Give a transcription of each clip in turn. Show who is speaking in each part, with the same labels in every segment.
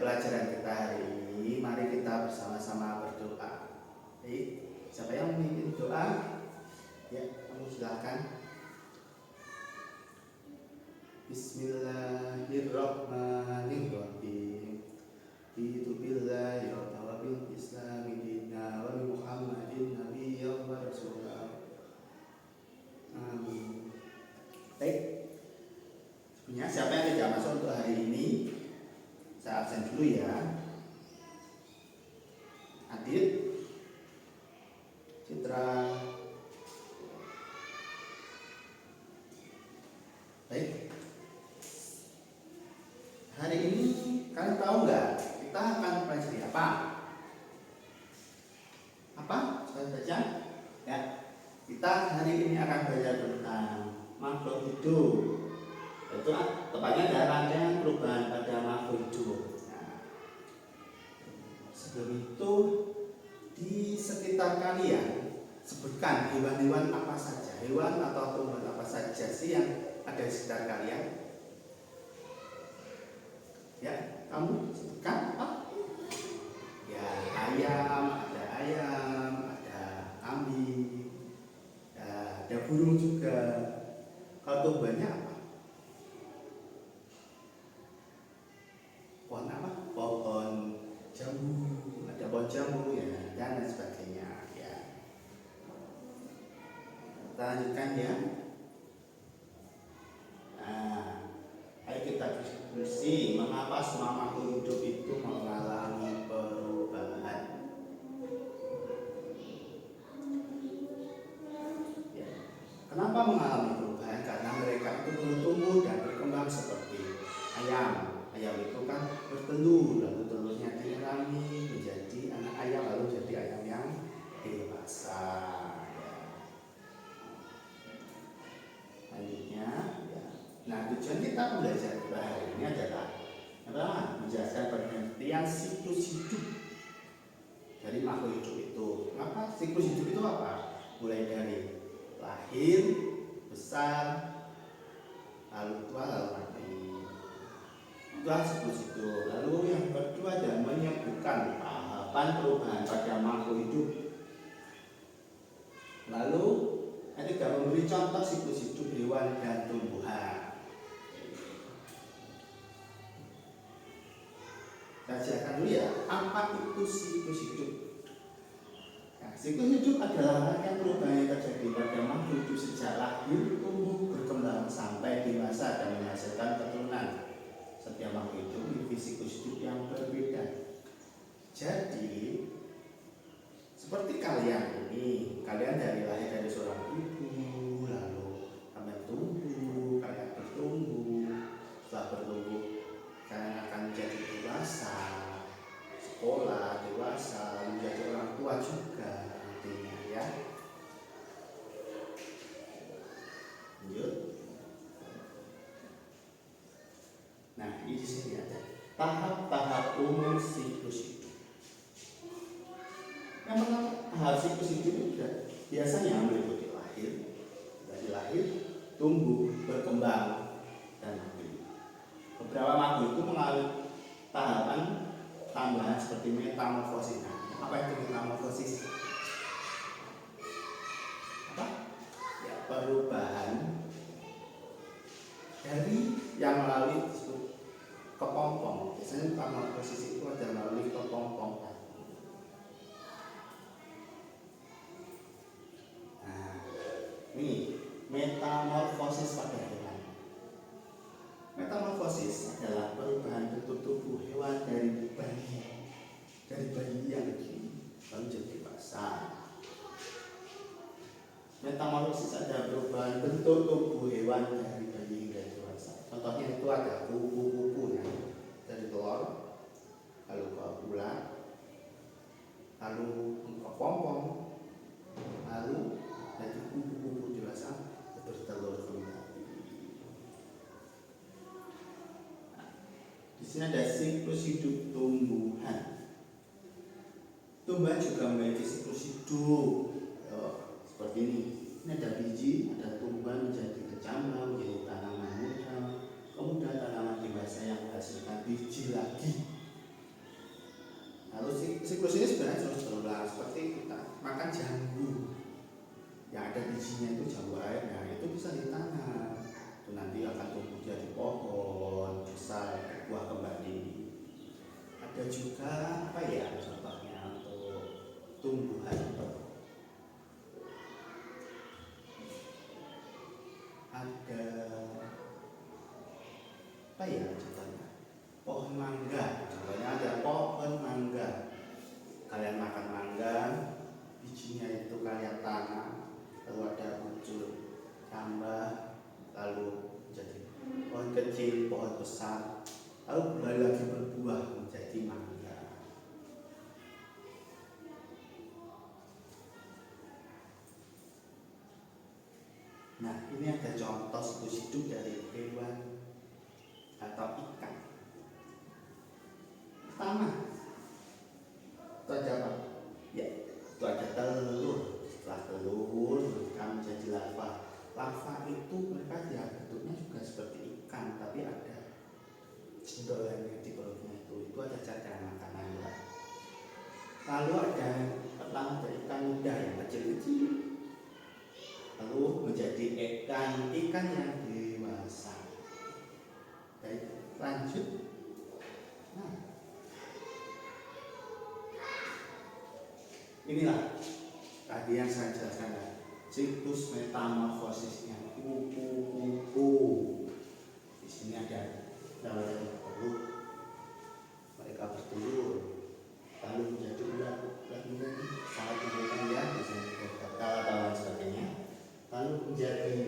Speaker 1: pelajaran kita hari ini, mari kita bersama-sama berdoa. Baik, siapa yang memimpin doa? Ya, kamu silakan. Bismillahirrahmanirrahim. Itu billahi wa bil islami dina wa bi Muhammadin nabiyyan wa rasulah. Amin. Baik. Sebenarnya siapa yang tidak masuk untuk hari ini? Saya absen dulu ya. Adit, Citra. Baik. Hari ini kalian tahu nggak kita akan pelajari apa? Apa? Saya baca. Ya. Kita hari ini akan belajar tentang makhluk hidup. Itu tepatnya ada rangkaian perubahan pada makhluk hidup. Nah, sebelum itu di sekitar kalian sebutkan hewan-hewan apa saja, hewan atau tumbuhan apa saja sih yang ada di sekitar kalian? Ya, kamu sebutkan apa? Ya, ayam, ada kambing, ada burung juga. Kalau tumbuhannya apa? Pohon apa? Pohon jambu, ada pohon jambu ya, dan lain sebagainya ya. Kita lanjutkan ya. Nah, ayo kita diskusi mengapa semua makhluk hidup itu mengalami perubahan. Ya. Kenapa mengalami perubahan? Karena mereka itu bertumbuh dan berkembang seperti ayam. Ayam itu kan bertelur, lalu telurnya dirami menjadi anak ayam, lalu jadi ayam yang dewasa. Ya. Selanjutnya, ya. Nah, tujuan kita belajar hari ini adalah menjelaskan pengertian siklus hidup dari makhluk hidup itu. Maka siklus hidup itu apa? Mulai dari lahir, besar, lalu tua, lalu mati. Itulah siklus itu. Lalu yang kedua adalah menyebutkan tahapan perubahan pada makhluk hidup. Lalu yang ketiga memberi contoh siklus hidup hewan dan tumbuhan. Saya jelaskan dulu ya, apa itu siklus hidup? Nah, siklus hidup adalah rangkaian perubahan yang terjadi pada makhluk hidup sejak lahir, tumbuh, berkembang sampai dewasa dan menghasilkan keturunan. Setiap makhluk hidup memiliki siklus hidup yang berbeda. Jadi, seperti kalian ini, kalian lahir dari seorang ibu, lalu kalian tumbuh, kalian bertumbuh, setelah bertumbuh kalian akan menjadi dewasa, sekolah, dewasa, menjadi orang tua juga nantinya ya. Lanjut. Nah, di sini ada tahap-tahap umum siklus hidup. Yang pertama, tahap siklus hidup itu biasanya meliputi lahir, dari lahir, tumbuh, berkembang, dan mati. Beberapa makhluk itu mengalami tahapan tambahan seperti metamorfosis. Nah, apa itu metamorfosis? Apa? Ya, perubahan dari yang melalui kepompong. Biasanya metamorfosis itu ada melalui kepompong. Nah, ini metamorfosis pada hewan. Metamorfosis adalah perubahan bentuk tubuh hewan dari bayi yang kecil lalu jadi dewasa. Metamorfosis adalah perubahan bentuk tubuh hewan dari bayi hingga dewasa. Contohnya itu ada kupu-kupu ya, dari telur, lalu ke ular, lalu ke kepompong, lalu dari kupu-kupu dewasa bertelur kembali. Di sini ada siklus hidup tumbuhan. Tumbuhan juga memiliki siklus hidup. Seperti ini. Ini ada biji, ada tumbuhan menjadi kecambah, menjadi tanaman muda, kemudian tanaman dewasa yang menghasilkan biji lagi. Siklus ini sebenarnya terus berulang seperti kita makan jambu yang ada bijinya itu jambu air, nah itu bisa ditanam, itu nanti akan tumbuh jadi pohon besar berbuah kembali. Ada juga apa ya contohnya untuk tumbuhan, ada apa ya contohnya, pohon mangga, contohnya ada pohon mangga. Kalian makan mangga, bijinya itu kalian tanam, lalu ada muncul tambah, lalu jadi pohon kecil, pohon besar, lalu kembali lagi berbuah menjadi mangga. Nah, ini ada contoh siklus hidup dari hewan atau ikan. Pertama, itu ada apa? Ya, itu ada telur. Setelah telur mereka menjadi larva. Larva itu mereka ya bentuknya juga seperti ikan, tapi ada cendolannya di perutnya itu ada cadangan makanan ya. Lalu ada pertama ada ikan muda yang kecil-kecil, lalu menjadi ikan yang dewasa. Baik, lanjut. Nah, inilah tadi yang saya jelaskan, siklus metamorfosisnya kupu-kupu. Di sini ada telur, mereka bertelur, lalu menjadi ulat, kemudian sangat memberikan ya, misalnya gatal dan sebagainya, lalu menjadi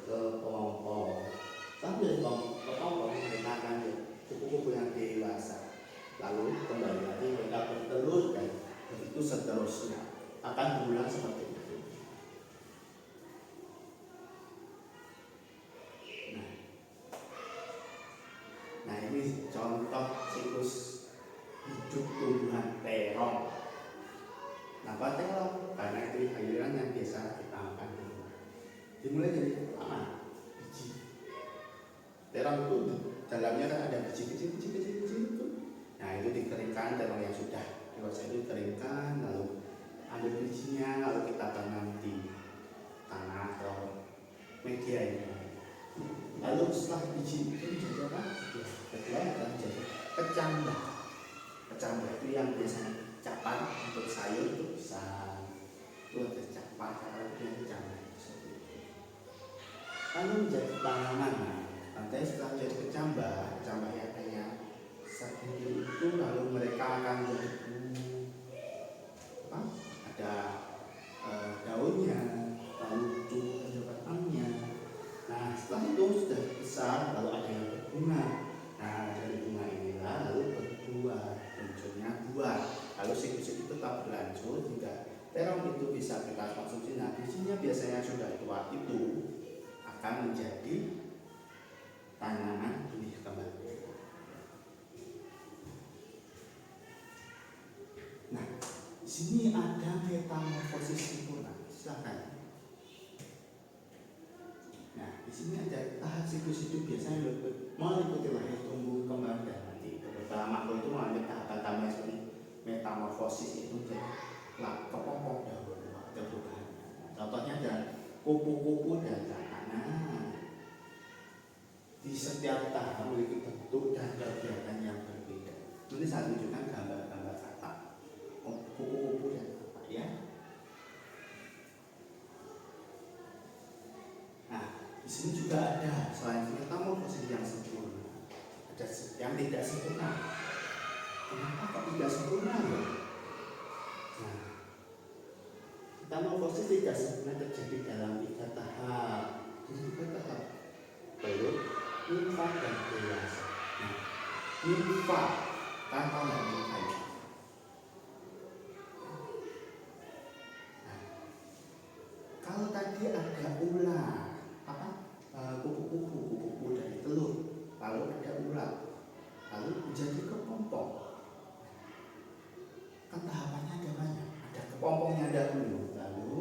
Speaker 1: kepompong, sampai kepompong mereka akan kupu-kupu yang dewasa, lalu kembali lagi mereka bertelur dan begitu seterusnya, akan berulang seperti itu. Nah ini contoh siklus hidup tumbuhan terong. Kenapa terong? Karena itu sayuran yang biasa kita makan di rumah. Dimulai dari pertama biji. Terong itu dalamnya kan ada biji kecil itu. Nah itu dikeringkan, terong yang sudah dewasa itu dikeringkan, lalu ambil bijinya, lalu kita tanam di tanah atau media ini. Lalu setelah biji itu menjadi apa? Kedua akan menjadi kecambah. Kecambah itu yang biasanya capan untuk sayur itu bisa, itu ada capan, yang kecambah. Lalu menjadi tanaman. Nanti setelah menjadi kecambah yang kayak segini itu, lalu mereka akan menjadi apa? Ada daunnya, lalu tumbuh ada batangnya. Nah setelah itu sudah besar, lalu ada yang berbunga. Nah dari bunga inilah lalu berbuah, munculnya buah. Lalu siklus itu tetap berlanjut hingga terong itu bisa kita konsumsi. Nah bijinya biasanya sudah tua itu akan menjadi tanaman benih kembali. Nah di sini ada metamorfosis sempurna. Silakan. Nah, di sini ada tahap siklus hidup biasanya meliputi lahir, tumbuh, kembang dan mati. Beberapa makhluk itu mengalami tahapan seperti metamorfosis itu menjadi kepompong dahulu atau perubahan. Contohnya ada kupu-kupu dan kanak. Di setiap tahap memiliki bentuk dan kegiatan yang berbeda. Ini saya tunjukkan gambar-gambar kata kupu-kupu dan kanak ya. Di sini juga ada selain metamorfosis yang sempurna, ada yang tidak sempurna. Kenapa kok tidak sempurna ya? Nah, metamorfosis tidak sempurna terjadi dalam 3 tahap. Ini 3 tahap: telur, nimfa dan dewasa. Nah, nimfa, tanpa nggak nimfa ya. Nah, kalau tadi ada ular, kupu-kupu dari telur, lalu ada ulat, lalu menjadi kepompong. Kan tahapannya ada banyak, ada kepompongnya dahulu, lalu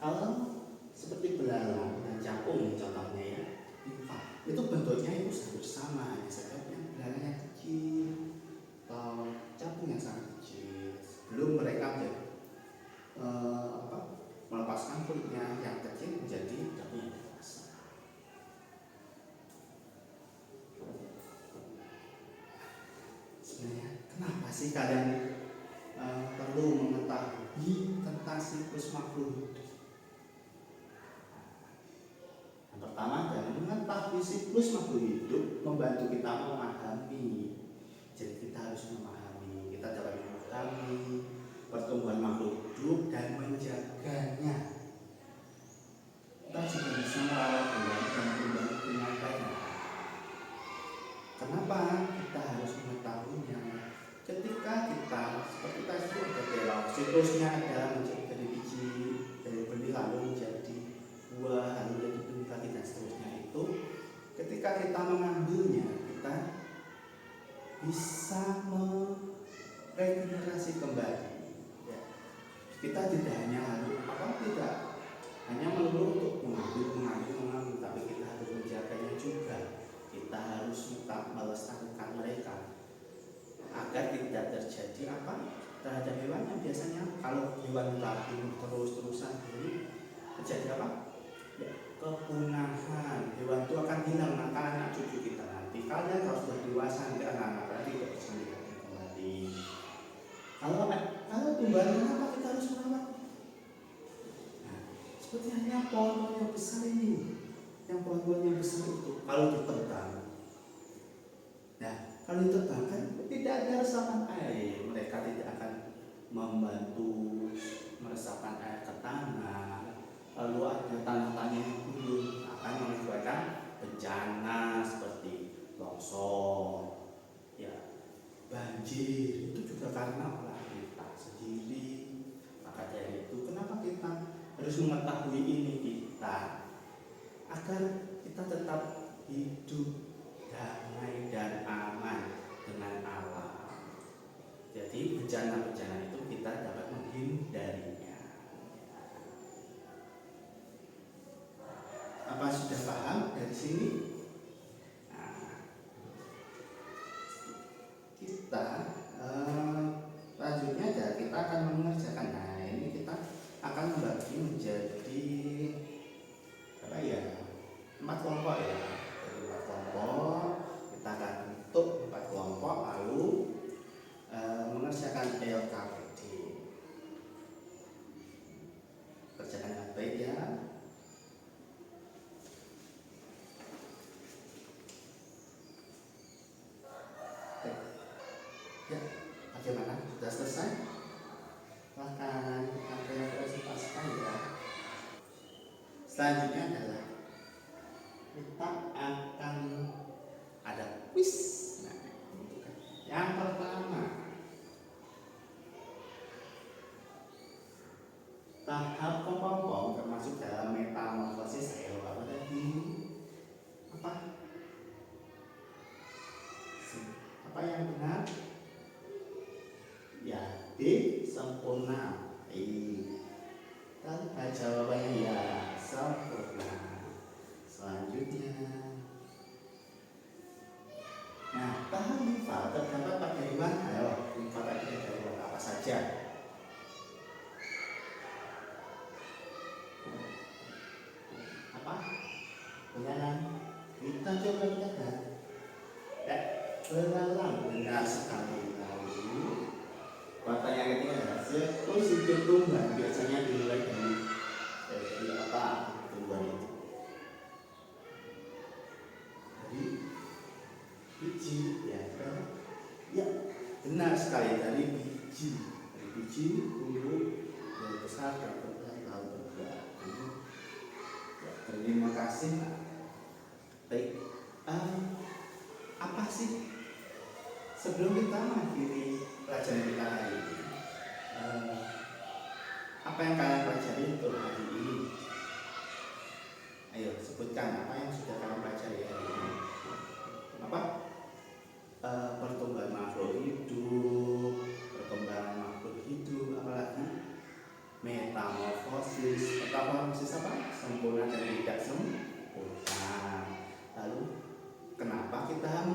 Speaker 1: kalau seperti belalang dan capung contohnya ya, itu bentuknya itu hampir sama, hanya saja yang belalangnya kecil, atau capung yang sangat kecil sebelum mereka melepaskan kulitnya yang kecil menjadi daun yang dewasa. Sebenarnya kenapa sih kalian perlu mengetahui tentang siklus makhluk hidup? Yang pertama, dengan mengetahui siklus makhluk hidup membantu kita memahami. Jadi kita harus memahami, kita dapat memahami pertumbuhan makhluk hidup dan menjaganya. Kita juga bisa merawat hewan dan tumbuhan dengan baik. Kenapa kita harus mengetahuinya? Ketika kita seperti tadi ada terong, siklusnya adalah menjadi dari biji, dari benih lalu menjadi buah, lalu menjadi benih lagi dan seterusnya. Itu ketika kita mengambilnya, kita bisa meregenerasi kembali. Ya. Kita tidak hanya melulu untuk mengambil, tapi kita harus menjaganya juga. Kita harus tetap melestarikan mereka agar tidak terjadi terhadap hewan yang biasanya kalau hewan kita bunuh terus-terusan dulu terjadi ya, kepunahan. Hewan itu akan hilang, maka anak cucu kita nanti kalian kalau sudah dewasa nanti anak-anak lagi tidak bisa melihat kembali. Kalau tumbuhan kenapa kita harus merawat? Nah, seperti hanya pohon yang besar ini, yang pohon-pohon yang besar itu kalau ditebang, nah kalau ditebang kan tidak ada resapan air, mereka tidak akan membantu meresapkan air ke tanah. Lalu ada tanah-tanah yang guyur akan mengakibatkan bencana seperti longsor, ya, banjir. Itu juga karena ulah kita sendiri. Maka dari itu kenapa kita harus mengetahui ini agar kita tetap hidup damai dan aman dengan alam. Jadi bencana-bencana itu kita dapat menghindarinya. Apa sudah paham dari sini? Nah, kita selanjutnya kita akan mengerjakan. Nah, ini kita akan membagi menjadi 4 kelompok ya. Jadi 4 kelompok, kita akan bentuk 4 kelompok lalu mengerjakan LKPD. Kerjakan dengan baik ya. Oke. Ya, bagaimana? Sudah selesai? Silahkan kita presentasikan ya. Selanjutnya adalah kita akan ada quiz. Nah, yang pertama, tahap kepompong termasuk dalam metamorfosis sel apa tadi? Apa yang benar? Ya, B sempurna. Kita jawabannya ya sempurna. Selanjutnya, nah tahap limfa terdapat pada hewan. Ayo, limfa tadi ada hewan apa saja? Apa? Belalang. Kita coba lihat. Belalang benar sekali. Lalu pertanyaan ketiga adalah siklus hidup tumbuhan biasanya dimulai dari apa tumbuhan itu? Biji, ya, benar sekali, dari biji tumbuh dari besar dan berbuah lalu berbuah. Ya, terima kasih. Baik, apa sih sebelum kita mengakhiri pelajaran kita hari ini? Apa yang kalian pelajari untuk hari ini? Ayo sebutkan apa yang sudah kalian pelajari hari ini. Apa? Pertumbuhan makhluk hidup, perkembangan makhluk hidup, apalagi metamorfosis. Metamorfosis apa? Sempurna dan tidak sempurna. Lalu kenapa kita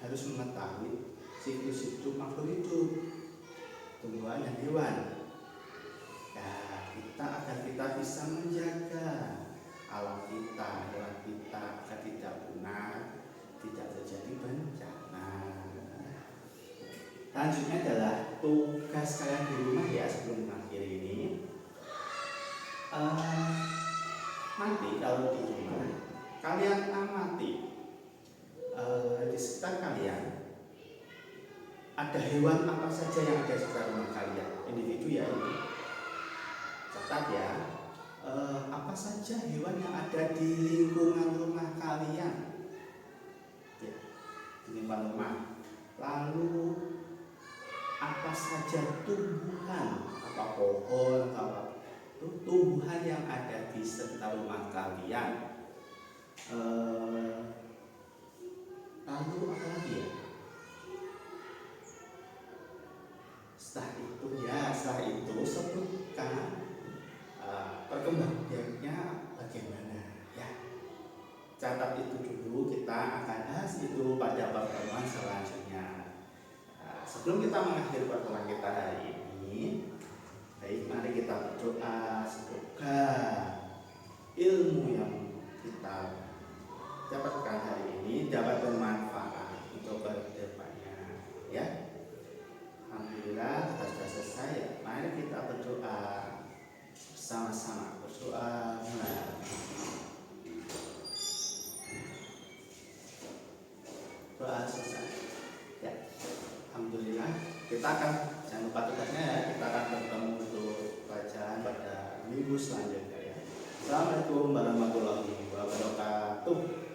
Speaker 1: harus mengetahui siklus hidup makhluk hidup, tumbuhan dan hewan. Ya, agar kita bisa menjaga alam kita, hewan kita agar tidak punah, tidak terjadi bencana. Selanjutnya adalah tugas kalian di rumah ya sebelum mengakhiri ini. Nanti kalau di rumah kalian amati di sekitar kalian ada hewan apa saja yang ada di sekitar rumah kalian, individu ya ini. Catat ya, apa saja hewan yang ada di lingkungan rumah kalian ya, di lingkungan rumah. Lalu apa saja tumbuhan, apa pohon, atau apa tumbuhan yang ada di sekitar rumah kalian. Lalu apa lagi ya? Setelah itu sebutkan perkembangannya bagaimana ya. Catat itu dulu, kita akan bahas itu pada pertemuan selanjutnya. Sebelum kita mengakhiri pertemuan kita hari ini, baik mari kita berdoa semoga ilmu yang kita dapatkan hari ini dapat bermanfaat untuk kedepannya ya. Alhamdulillah sudah selesai. Mari kita berdoa bersama-sama. Berdoa mulai. Doa selesai ya. Alhamdulillah, kita akan jangan lupa tugasnya ya. Kita akan bertemu untuk bacaan pada minggu selanjutnya ya. Assalamualaikum warahmatullahi wabarakatuh.